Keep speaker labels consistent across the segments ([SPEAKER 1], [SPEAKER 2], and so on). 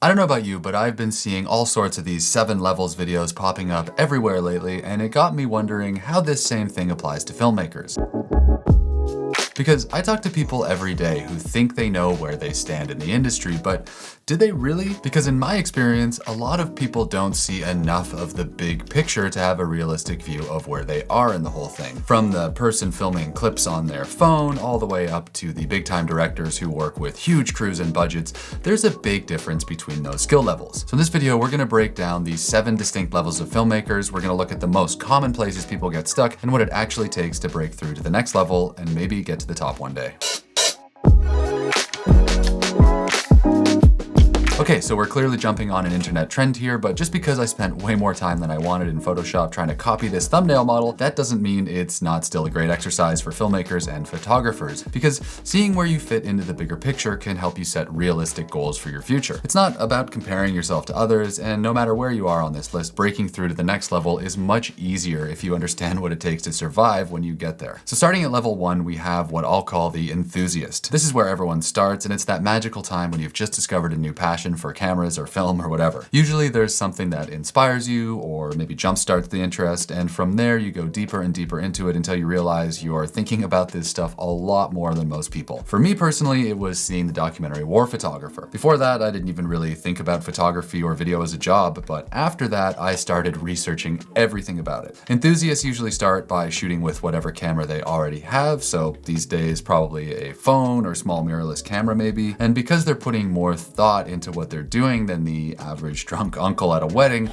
[SPEAKER 1] I don't know about you, but I've been seeing all sorts of these 7 levels videos popping up everywhere lately, and it got me wondering how this same thing applies to filmmakers. Because I talk to people every day who think they know where they stand in the industry, but do they really? Because in my experience, a lot of people don't see enough of the big picture to have a realistic view of where they are in the whole thing. From the person filming clips on their phone, all the way up to the big time directors who work with huge crews and budgets, there's a big difference between those skill levels. So in this video, we're gonna break down these 7 distinct levels of filmmakers. We're gonna look at the most common places people get stuck and what it actually takes to break through to the next level and maybe get to the top one day. Okay, so we're clearly jumping on an internet trend here, but just because I spent way more time than I wanted in Photoshop trying to copy this thumbnail model, that doesn't mean it's not still a great exercise for filmmakers and photographers, because seeing where you fit into the bigger picture can help you set realistic goals for your future. It's not about comparing yourself to others, and no matter where you are on this list, breaking through to the next level is much easier if you understand what it takes to survive when you get there. So starting at level 1, we have what I'll call the enthusiast. This is where everyone starts, and it's that magical time when you've just discovered a new passion for cameras or film or whatever. Usually there's something that inspires you or maybe jumpstarts the interest, and from there you go deeper and deeper into it until you realize you're thinking about this stuff a lot more than most people. For me personally, it was seeing the documentary War Photographer. Before that, I didn't even really think about photography or video as a job, but after that, I started researching everything about it. Enthusiasts usually start by shooting with whatever camera they already have, so these days probably a phone or small mirrorless camera maybe, and because they're putting more thought into what they're doing than the average drunk uncle at a wedding,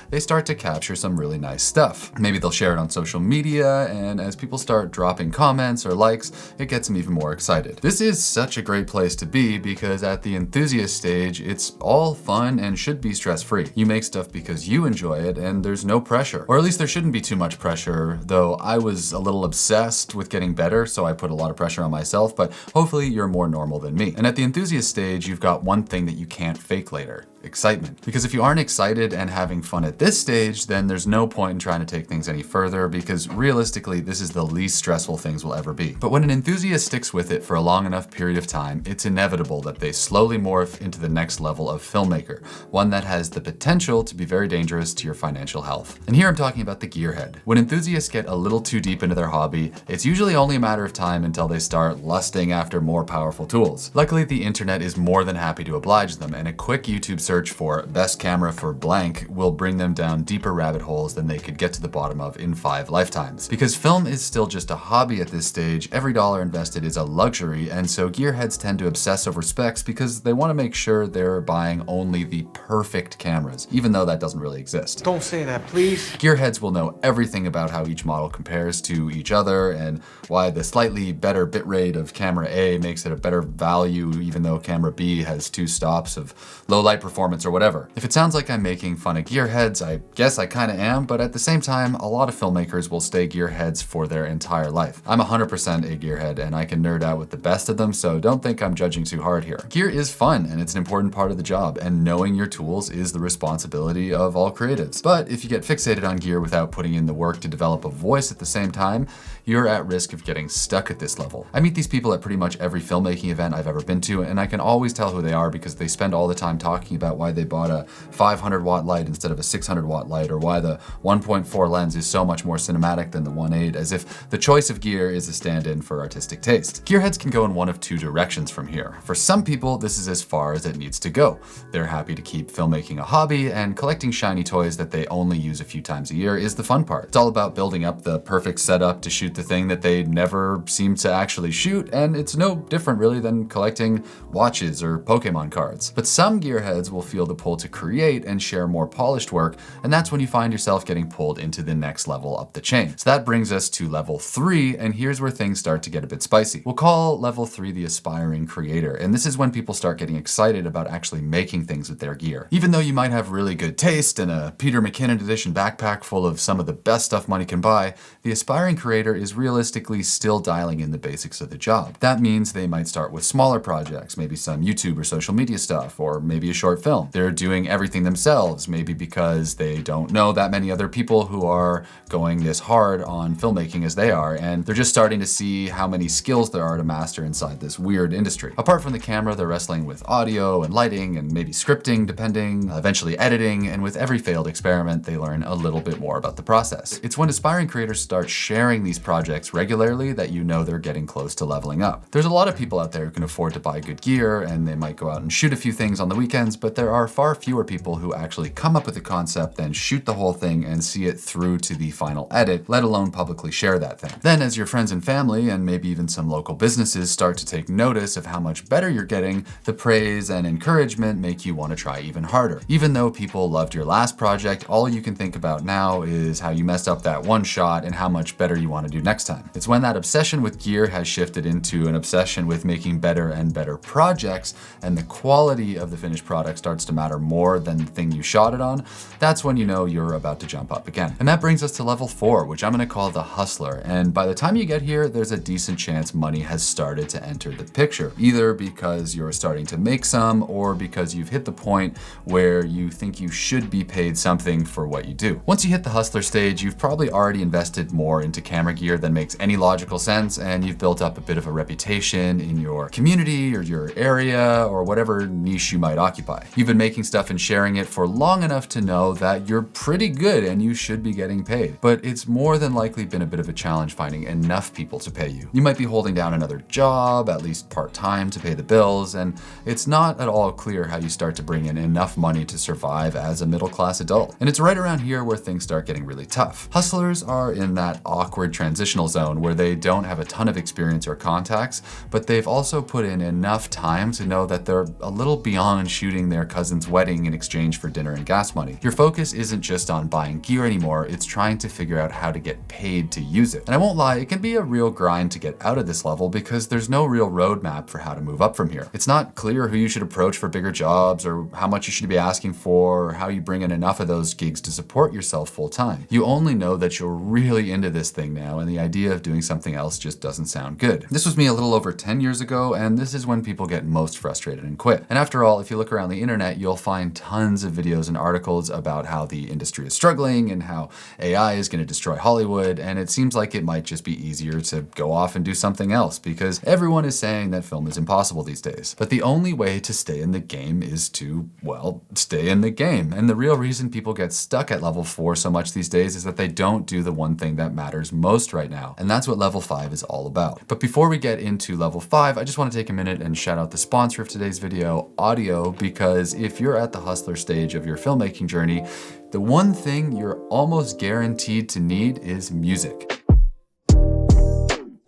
[SPEAKER 1] they start to capture some really nice stuff. Maybe they'll share it on social media, and as people start dropping comments or likes, it gets them even more excited. This is such a great place to be because at the enthusiast stage, it's all fun and should be stress-free. You make stuff because you enjoy it and there's no pressure. Or at least there shouldn't be too much pressure, though I was a little obsessed with getting better, so I put a lot of pressure on myself, but hopefully you're more normal than me. And at the enthusiast stage, you've got one thing that you can't fake later: excitement. Because if you aren't excited and having fun at this stage, then there's no point in trying to take things any further, because realistically, this is the least stressful things will ever be. But when an enthusiast sticks with it for a long enough period of time, it's inevitable that they slowly morph into the next level of filmmaker, one that has the potential to be very dangerous to your financial health. And here I'm talking about the gearhead. When enthusiasts get a little too deep into their hobby, it's usually only a matter of time until they start lusting after more powerful tools. Luckily, the internet is more than happy to oblige them, and a quick YouTube search for best camera for blank will bring them down deeper rabbit holes than they could get to the bottom of in 5 lifetimes. Because film is still just a hobby at this stage, every dollar invested is a luxury, and so gearheads tend to obsess over specs because they want to make sure they're buying only the perfect cameras, even though that doesn't really exist.
[SPEAKER 2] Don't say that, please.
[SPEAKER 1] Gearheads will know everything about how each model compares to each other and why the slightly better bitrate of camera A makes it a better value even though camera B has 2 stops of low light performance or whatever. If it sounds like I'm making fun of gearheads, I guess I kinda am, but at the same time, a lot of filmmakers will stay gearheads for their entire life. I'm 100% a gearhead, and I can nerd out with the best of them, so don't think I'm judging too hard here. Gear is fun, and it's an important part of the job, and knowing your tools is the responsibility of all creatives. But if you get fixated on gear without putting in the work to develop a voice at the same time, you're at risk of getting stuck at this level. I meet these people at pretty much every filmmaking event I've ever been to, and I can always tell who they are because they spend all the time talking about why they bought a 500-watt light instead of a 600-watt light, or why the 1.4 lens is so much more cinematic than the 1.8, as if the choice of gear is a stand-in for artistic taste. Gearheads can go in one of 2 directions from here. For some people, this is as far as it needs to go. They're happy to keep filmmaking a hobby, and collecting shiny toys that they only use a few times a year is the fun part. It's all about building up the perfect setup to shoot the thing that they never seem to actually shoot, and it's no different really than collecting watches or Pokemon cards. But some gearheads will feel the pull to create and share more polished work, and that's when you find yourself getting pulled into the next level up the chain. So that brings us to level 3, and here's where things start to get a bit spicy. We'll call level 3 the aspiring creator, and this is when people start getting excited about actually making things with their gear. Even though you might have really good taste and a Peter McKinnon edition backpack full of some of the best stuff money can buy, the aspiring creator is realistically still dialing in the basics of the job. That means they might start with smaller projects, maybe some YouTube or social media stuff, or maybe a short film. They're doing everything themselves, maybe because because they don't know that many other people who are going this hard on filmmaking as they are, and they're just starting to see how many skills there are to master inside this weird industry. Apart from the camera, they're wrestling with audio and lighting and maybe scripting, depending, eventually editing, and with every failed experiment, they learn a little bit more about the process. It's when aspiring creators start sharing these projects regularly that you know they're getting close to leveling up. There's a lot of people out there who can afford to buy good gear, and they might go out and shoot a few things on the weekends, but there are far fewer people who actually come up with a concept, then shoot the whole thing and see it through to the final edit, let alone publicly share that thing. Then as your friends and family, and maybe even some local businesses, start to take notice of how much better you're getting, the praise and encouragement make you want to try even harder. Even though people loved your last project, all you can think about now is how you messed up that one shot and how much better you want to do next time. It's when that obsession with gear has shifted into an obsession with making better and better projects, and the quality of the finished product starts to matter more than the thing you shot it on, that's when you know you're about to jump up again. And that brings us to level 4, which I'm going to call the hustler. And by the time you get here, there's a decent chance money has started to enter the picture, either because you're starting to make some or because you've hit the point where you think you should be paid something for what you do. Once you hit the hustler stage, you've probably already invested more into camera gear than makes any logical sense, and you've built up a bit of a reputation in your community or your area or whatever niche you might occupy. You've been making stuff and sharing it for long enough to know that you're pretty good and you should be getting paid. But it's more than likely been a bit of a challenge finding enough people to pay you. You might be holding down another job, at least part-time, to pay the bills, and it's not at all clear how you start to bring in enough money to survive as a middle-class adult. And it's right around here where things start getting really tough. Hustlers are in that awkward transitional zone where they don't have a ton of experience or contacts, but they've also put in enough time to know that they're a little beyond shooting their cousin's wedding in exchange for dinner and gas money. Your focus isn't just on buying gear anymore, it's trying to figure out how to get paid to use it. And I won't lie, it can be a real grind to get out of this level because there's no real roadmap for how to move up from here. It's not clear who you should approach for bigger jobs or how much you should be asking for or how you bring in enough of those gigs to support yourself full time. You only know that you're really into this thing now, and the idea of doing something else just doesn't sound good. This was me a little over 10 years ago, and this is when people get most frustrated and quit. And after all, if you look around the internet, you'll find tons of videos and articles about how the industry is struggling and how AI is going to destroy Hollywood, and it seems like it might just be easier to go off and do something else because everyone is saying that film is impossible these days. But the only way to stay in the game is to, well, stay in the game. And the real reason people get stuck at level 4 so much these days is that they don't do the one thing that matters most right now. And that's what level 5 is all about. But before we get into level 5, I just want to take a minute and shout out the sponsor of today's video, Audio, because if you're at the hustler stage of your filmmaking journey, the one thing you're almost guaranteed to need is music.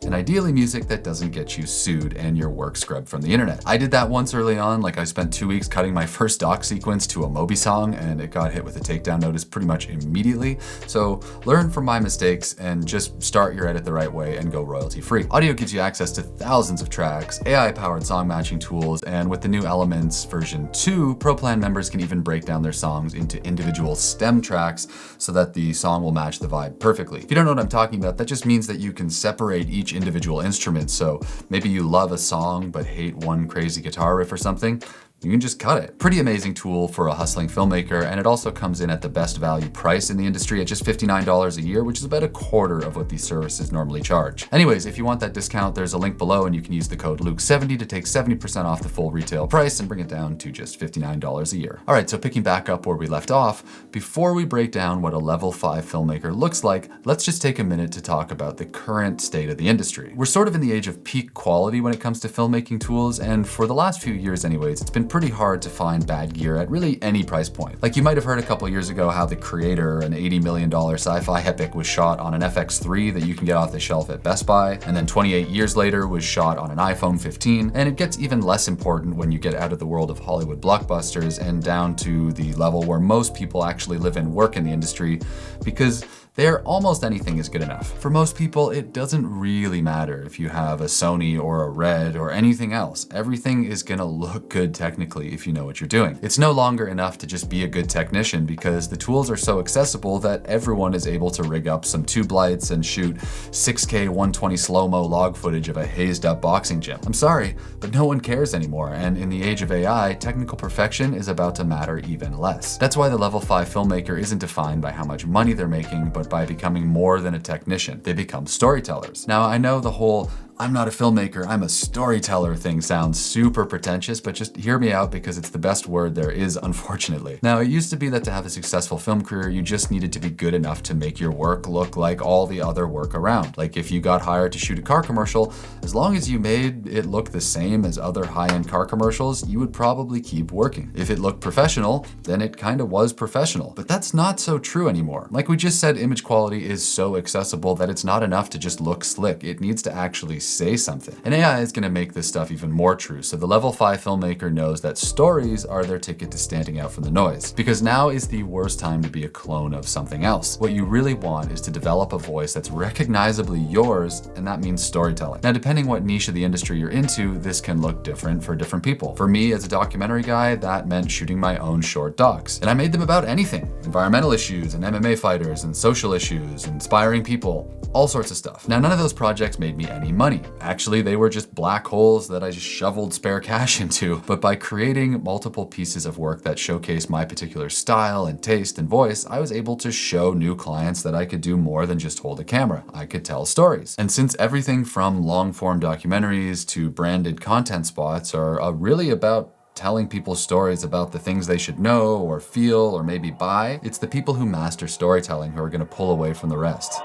[SPEAKER 1] And ideally music that doesn't get you sued and your work scrubbed from the internet. I did that once early on, like I spent 2 weeks cutting my first doc sequence to a Moby song and it got hit with a takedown notice pretty much immediately. So learn from my mistakes and just start your edit the right way and go royalty free. Audio gives you access to thousands of tracks, AI powered song matching tools, and with the new Elements version 2, Pro Plan members can even break down their songs into individual stem tracks so that the song will match the vibe perfectly. If you don't know what I'm talking about, that just means that you can separate each individual instrument. So maybe you love a song but hate one crazy guitar riff or something. You can just cut it. Pretty amazing tool for a hustling filmmaker, and it also comes in at the best value price in the industry at just $59 a year, which is about a quarter of what these services normally charge. Anyways, if you want that discount, there's a link below and you can use the code Luke70 to take 70% off the full retail price and bring it down to just $59 a year. All right, so picking back up where we left off, before we break down what a level 5 filmmaker looks like, let's just take a minute to talk about the current state of the industry. We're sort of in the age of peak quality when it comes to filmmaking tools, and for the last few years anyways, it's been pretty hard to find bad gear at really any price point. Like you might have heard a couple years ago how The Creator, an $80 million sci-fi epic, was shot on an FX3 that you can get off the shelf at Best Buy, and then 28 years later was shot on an iPhone 15, and it gets even less important when you get out of the world of Hollywood blockbusters and down to the level where most people actually live and work in the industry, because there almost anything is good enough. For most people, it doesn't really matter if you have a Sony or a Red or anything else. Everything is gonna look good technically if you know what you're doing. It's no longer enough to just be a good technician because the tools are so accessible that everyone is able to rig up some tube lights and shoot 6K 120 slow-mo log footage of a hazed up boxing gym. I'm sorry, but no one cares anymore, and in the age of AI, technical perfection is about to matter even less. That's why the level 5 filmmaker isn't defined by how much money they're making, but by becoming more than a technician. They become storytellers. Now, I know the whole "I'm not a filmmaker, I'm a storyteller" thing sounds super pretentious, but just hear me out because it's the best word there is, unfortunately. Now, it used to be that to have a successful film career, you just needed to be good enough to make your work look like all the other work around. Like if you got hired to shoot a car commercial, as long as you made it look the same as other high-end car commercials, you would probably keep working. If it looked professional, then it kind of was professional. But that's not so true anymore. Like we just said, image quality is so accessible that it's not enough to just look slick. It needs to actually say something. And AI is going to make this stuff even more true, so the level 5 filmmaker knows that stories are their ticket to standing out from the noise. Because now is the worst time to be a clone of something else. What you really want is to develop a voice that's recognizably yours, and that means storytelling. Now, depending what niche of the industry you're into, this can look different for different people. For me, as a documentary guy, that meant shooting my own short docs. And I made them about anything. Environmental issues, and MMA fighters, and social issues, inspiring people, all sorts of stuff. Now, none of those projects made me any money. Actually, they were just black holes that I just shoveled spare cash into. But by creating multiple pieces of work that showcase my particular style and taste and voice, I was able to show new clients that I could do more than just hold a camera. I could tell stories. And since everything from long-form documentaries to branded content spots are really about telling people stories about the things they should know or feel or maybe buy, it's the people who master storytelling who are going to pull away from the rest.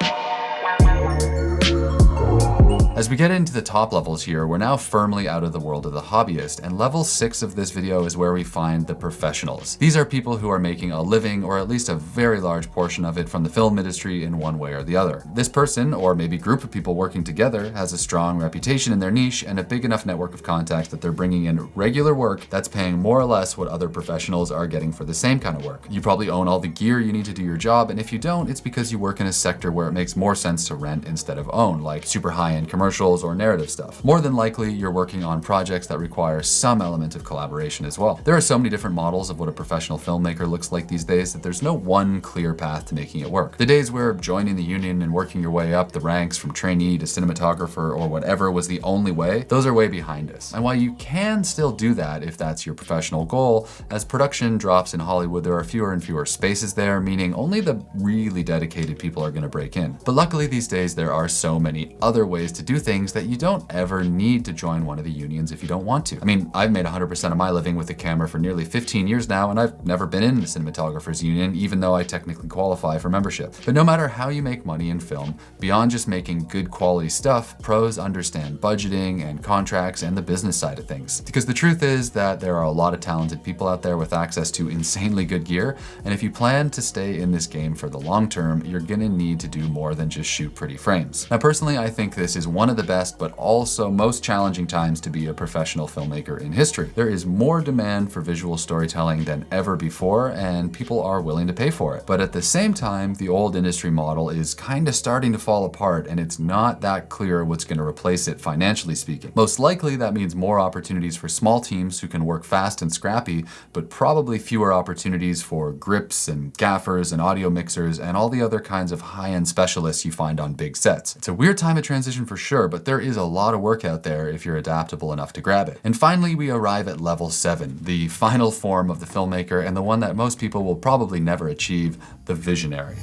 [SPEAKER 1] As we get into the top levels here, we're now firmly out of the world of the hobbyist, and level 6 of this video is where we find the professionals. These are people who are making a living, or at least a very large portion of it, from the film industry in one way or the other. This person, or maybe group of people working together, has a strong reputation in their niche and a big enough network of contacts that they're bringing in regular work that's paying more or less what other professionals are getting for the same kind of work. You probably own all the gear you need to do your job, and if you don't, it's because you work in a sector where it makes more sense to rent instead of own, like super high-end commercials or narrative stuff. More than likely, you're working on projects that require some element of collaboration as well. There are so many different models of what a professional filmmaker looks like these days that there's no one clear path to making it work. The days where joining the union and working your way up the ranks from trainee to cinematographer or whatever was the only way, those are way behind us. And while you can still do that if that's your professional goal, as production drops in Hollywood, there are fewer and fewer spaces there, meaning only the really dedicated people are going to break in. But luckily these days there are so many other ways to do things that you don't ever need to join one of the unions if you don't want to. I mean, I've made 100% of my living with a camera for nearly 15 years now, and I've never been in the cinematographers union, even though I technically qualify for membership. But no matter how you make money in film, beyond just making good quality stuff, pros understand budgeting and contracts and the business side of things. Because the truth is that there are a lot of talented people out there with access to insanely good gear, and if you plan to stay in this game for the long term, you're gonna need to do more than just shoot pretty frames. Now personally, I think this is one of the best but also most challenging times to be a professional filmmaker in history. There is more demand for visual storytelling than ever before, and people are willing to pay for it. But at the same time, the old industry model is kind of starting to fall apart, and it's not that clear what's going to replace it financially speaking. Most likely that means more opportunities for small teams who can work fast and scrappy, but probably fewer opportunities for grips and gaffers and audio mixers and all the other kinds of high-end specialists you find on big sets. It's a weird time of transition for sure, but there is a lot of work out there if you're adaptable enough to grab it. And finally, we arrive at level 7, the final form of the filmmaker and the one that most people will probably never achieve, the visionary.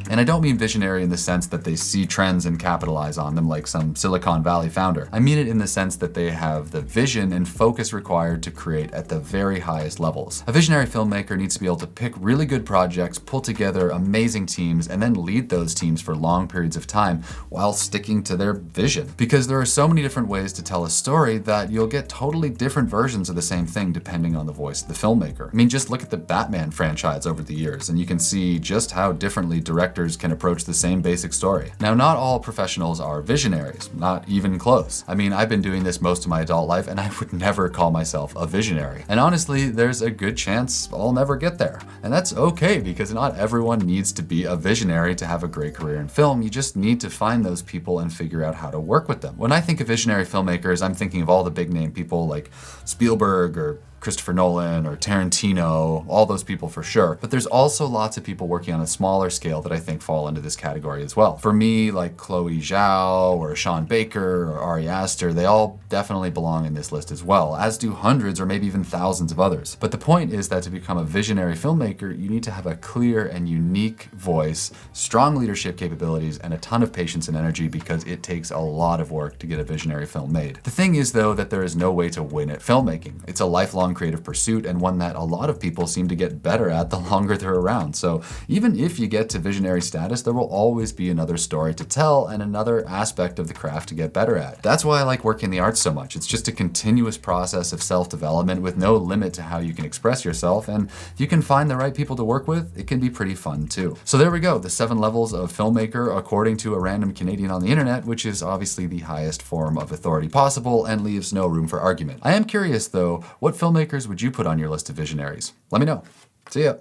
[SPEAKER 1] And I don't mean visionary in the sense that they see trends and capitalize on them like some Silicon Valley founder. I mean it in the sense that they have the vision and focus required to create at the very highest levels. A visionary filmmaker needs to be able to pick really good projects, pull together amazing teams, and then lead those teams for long periods of time while sticking to their vision. Because there are so many different ways to tell a story that you'll get totally different versions of the same thing depending on the voice of the filmmaker. I mean, just look at the Batman franchise over the years and you can see just how differently directors directors can approach the same basic story. Now, not all professionals are visionaries, not even close. I mean, I've been doing this most of my adult life and I would never call myself a visionary. And honestly, there's a good chance I'll never get there. And that's okay, because not everyone needs to be a visionary to have a great career in film. You just need to find those people and figure out how to work with them. When I think of visionary filmmakers, I'm thinking of all the big name people like Spielberg or Christopher Nolan or Tarantino, all those people for sure. But there's also lots of people working on a smaller scale that I think fall into this category as well. For me, like Chloe Zhao or Sean Baker or Ari Aster, they all definitely belong in this list as well, as do hundreds or maybe even thousands of others. But the point is that to become a visionary filmmaker, you need to have a clear and unique voice, strong leadership capabilities, and a ton of patience and energy, because it takes a lot of work to get a visionary film made. The thing is, though, that there is no way to win at filmmaking. It's a lifelong creative pursuit, and one that a lot of people seem to get better at the longer they're around. So even if you get to visionary status, there will always be another story to tell and another aspect of the craft to get better at. That's why I like working in the arts so much. It's just a continuous process of self-development with no limit to how you can express yourself, and if you can find the right people to work with, it can be pretty fun too. So there we go, the 7 levels of filmmaker according to a random Canadian on the internet, which is obviously the highest form of authority possible and leaves no room for argument. I am curious though, what filmmakers would you put on your list of visionaries? Let me know. See ya.